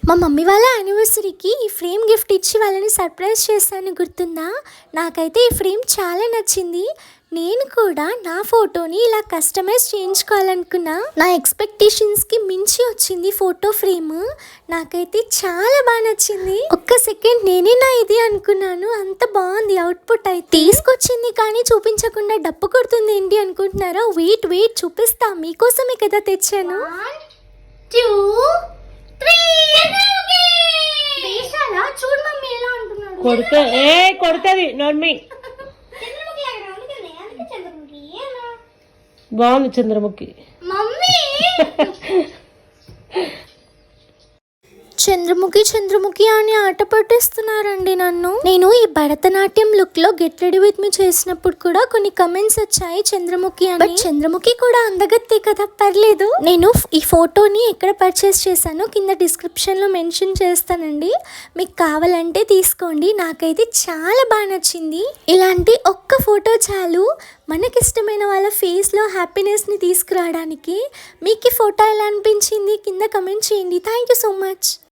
మా మమ్మీ వాళ్ళ యానివర్సరీకి ఈ ఫ్రేమ్ గిఫ్ట్ ఇచ్చి వాళ్ళని సర్ప్రైజ్ చేశాను, గుర్తుందా? నాకైతే ఈ ఫ్రేమ్ చాలా నచ్చింది. నేను కూడా నా ఫోటోని ఇలా కస్టమైజ్ చేయించుకోవాలనుకున్నా. నా ఎక్స్పెక్టేషన్స్కి మించి వచ్చింది ఫోటో ఫ్రేమ్. నాకైతే చాలా బాగా నచ్చింది. ఒక్క సెకండ్ నేనే నా ఇది అనుకున్నాను, అంత బాగుంది అవుట్పుట్. అయితే తీసుకొచ్చింది కానీ చూపించకుండా డప్పు కొడుతుంది ఏంటి అనుకుంటున్నారా? వెయిట్ చూపిస్తా, మీకోసమే కదా తెచ్చాను. 1 2 చూడు మమ్మీ ఎలా అంటున్నాడు. కొడుతుంది నోర్మి. బాగుంది చంద్రముఖి. మమ్మీ చంద్రముఖి అని ఆట పట్టిస్తున్నారండి నన్ను. నేను ఈ భరతనాట్యం లుక్ లో గెట్ రెడీ విత్ మీ చేసినప్పుడు కూడా కొన్ని కమెంట్స్ వచ్చాయి చంద్రముఖి అని. చంద్రముఖి కూడా అందగత్తే కదా, పర్లేదు. నేను ఈ ఫోటోని ఎక్కడ పర్చేస్ చేశానో కింద డిస్క్రిప్షన్ లో మెన్షన్ చేస్తానండి, మీకు కావాలంటే తీసుకోండి. నాకైతే చాలా బాగా నచ్చింది. ఇలాంటి ఒక్క ఫోటో చాలు మనకిష్టమైన వాళ్ళ ఫేస్లో హ్యాపీనెస్ని తీసుకురావడానికి. మీకు ఈ ఫోటో ఎలా అనిపించింది కింద కమెంట్ చేయండి. Thank you so much.